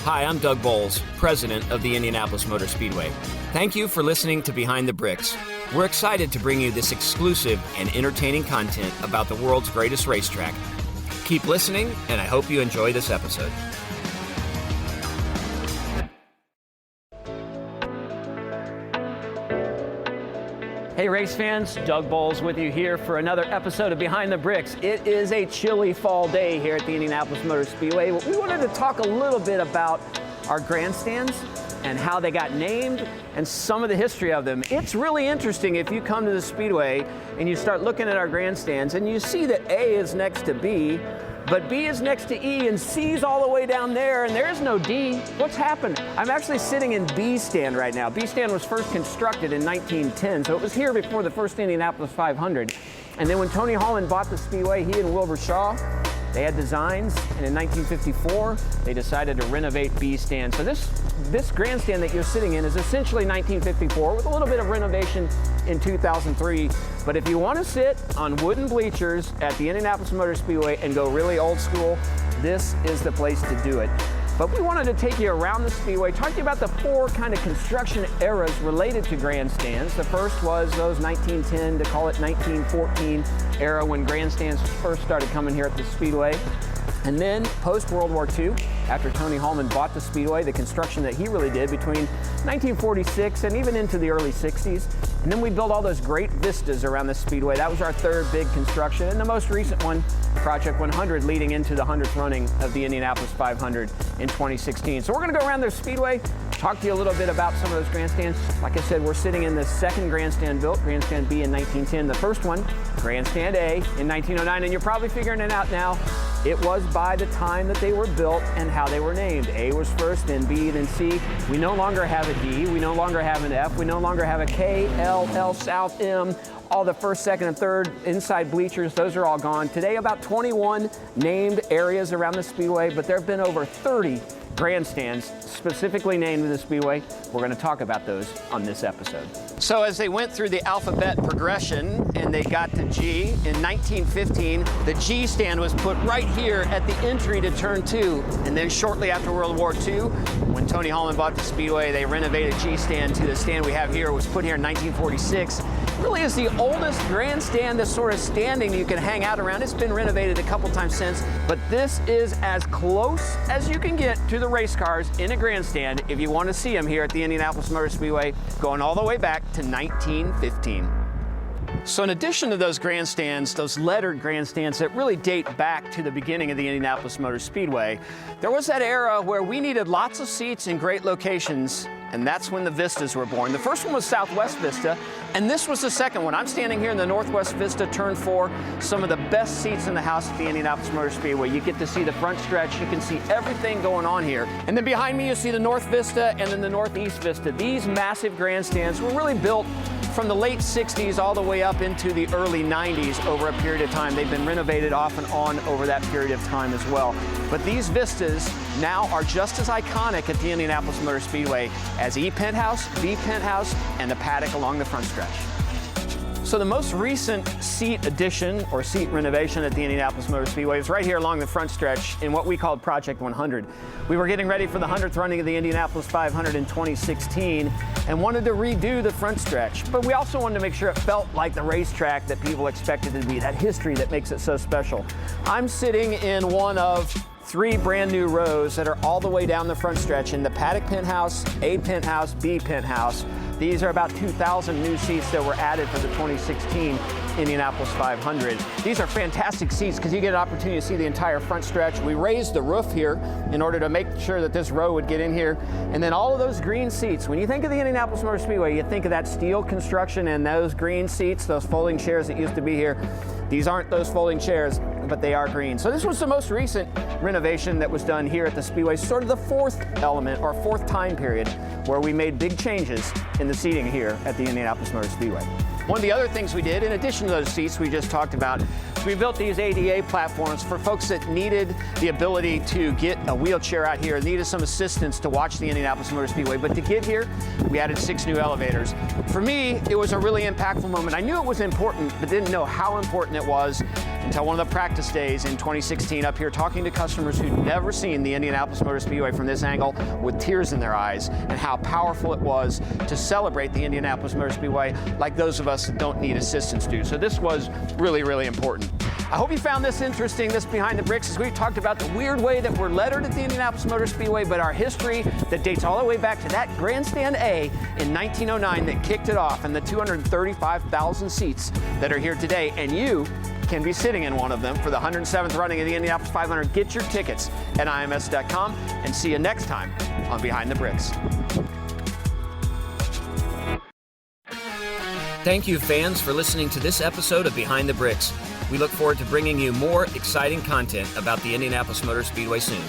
Hi, I'm Doug Boles, president of the Indianapolis Motor Speedway. Thank you for listening to Behind the Bricks. We're excited to bring you this exclusive and entertaining content about the world's greatest racetrack. Keep listening, and I hope you enjoy this episode. Hey race fans, Doug Boles with you here for another episode of Behind the Bricks. It is a chilly fall day here at the Indianapolis Motor Speedway. We wanted to talk a little bit about our grandstands and how they got named and some of the history of them. It's really interesting if you come to the Speedway and you start looking at our grandstands and you see that A is next to B, but B is next to E and C's all the way down there and there's no D. What's happened? I'm actually sitting in B stand right now. B stand was first constructed in 1910, so it was here before the first Indianapolis 500. And then when Tony Holland bought the Speedway, he and Wilbur Shaw, they had designs, and in 1954, they decided to renovate B stand. So this grandstand that you're sitting in is essentially 1954 with a little bit of renovation in 2003. But if you want to sit on wooden bleachers at the Indianapolis Motor Speedway and go really old school, this is the place to do it. But we wanted to take you around the Speedway, talk to you about the four kind of construction eras related to grandstands. The first was those 1910 to call it 1914 era when grandstands first started coming here at the Speedway. And then post-World War II, after Tony Holland bought the Speedway, the construction that he really did between 1946 and even into the early 60s. And then we built all those great vistas around the Speedway. That was our third big construction. And the most recent one, Project 100, leading into the 100th running of the Indianapolis 500 in 2016. So we're going to go around the Speedway, talk to you a little bit about some of those grandstands. Like I said, we're sitting in the second grandstand built, Grandstand B in 1910. The first one, Grandstand A in 1909. And you're probably figuring it out now. It was by the time that they were built and how they were named. A was first, then B, then C. We no longer have a D. We no longer have an F. We no longer have a K, L, L, South, M. All the first, second, and third inside bleachers, those are all gone. Today, about 21 named areas around the Speedway, but there have been over 30 grandstands specifically named in the Speedway. We're going to talk about those on this episode. So as they went through the alphabet progression and they got to G, in 1915, the G stand was put right here at the entry to turn 2. And then shortly after World War II, when Tony Holland bought the Speedway, they renovated G stand to the stand we have here. It was put here in 1946. It really is the oldest grandstand that's sort of standing you can hang out around. It's been renovated a couple times since, but this is as close as you can get to the race cars in a grandstand if you want to see them here at the Indianapolis Motor Speedway, going all the way back to 1915. So in addition to those grandstands, those lettered grandstands that really date back to the beginning of the Indianapolis Motor Speedway, there was that era where we needed lots of seats in great locations, and that's when the Vistas were born. The first one was Southwest Vista, and this was the second one. I'm standing here in the Northwest Vista, turn 4, some of the best seats in the house at the Indianapolis Motor Speedway. You get to see the front stretch, you can see everything going on here. And then behind me you see the North Vista and then the Northeast Vista. These massive grandstands were really built from the late 60s all the way up into the early 90s over a period of time. They've been renovated off and on over that period of time as well. But these vistas now are just as iconic at the Indianapolis Motor Speedway as E Penthouse, B Penthouse, and the paddock along the front stretch. So the most recent seat addition or seat renovation at the Indianapolis Motor Speedway is right here along the front stretch in what we called Project 100. We were getting ready for the 100th running of the Indianapolis 500 in 2016 and wanted to redo the front stretch, but we also wanted to make sure it felt like the racetrack that people expected it to be, that history that makes it so special. I'm sitting in one of 3 brand new rows that are all the way down the front stretch in the paddock penthouse, A penthouse, B penthouse. These are about 2,000 new seats that were added for the 2016 Indianapolis 500. These are fantastic seats because you get an opportunity to see the entire front stretch. We raised the roof here in order to make sure that this row would get in here. And then all of those green seats. When you think of the Indianapolis Motor Speedway, you think of that steel construction and those green seats, those folding chairs that used to be here. These aren't those folding chairs, but they are green. So this was the most recent renovation that was done here at the Speedway, sort of the fourth element or fourth time period where we made big changes in the seating here at the Indianapolis Motor Speedway. One of the other things we did, in addition to those seats we just talked about, is we built these ADA platforms for folks that needed the ability to get a wheelchair out here, needed some assistance to watch the Indianapolis Motor Speedway. But to get here, we added 6 new elevators. For me, it was a really impactful moment. I knew it was important, but didn't know how important it was. until one of the practice days in 2016 up here talking to customers who'd never seen the Indianapolis Motor Speedway from this angle with tears in their eyes, and how powerful it was to celebrate the Indianapolis Motor Speedway like those of us that don't need assistance do. So this was really, really important. I hope you found this interesting, this Behind the Bricks, as we've talked about the weird way that we're lettered at the Indianapolis Motor Speedway, but our history that dates all the way back to that Grandstand A in 1909 that kicked it off, and the 235,000 seats that are here today. And you can be sitting in one of them for the 107th running of the Indianapolis 500. Get your tickets at IMS.com, and see you next time on Behind the Bricks. Thank you, fans, for listening to this episode of Behind the Bricks. We look forward to bringing you more exciting content about the Indianapolis Motor Speedway soon.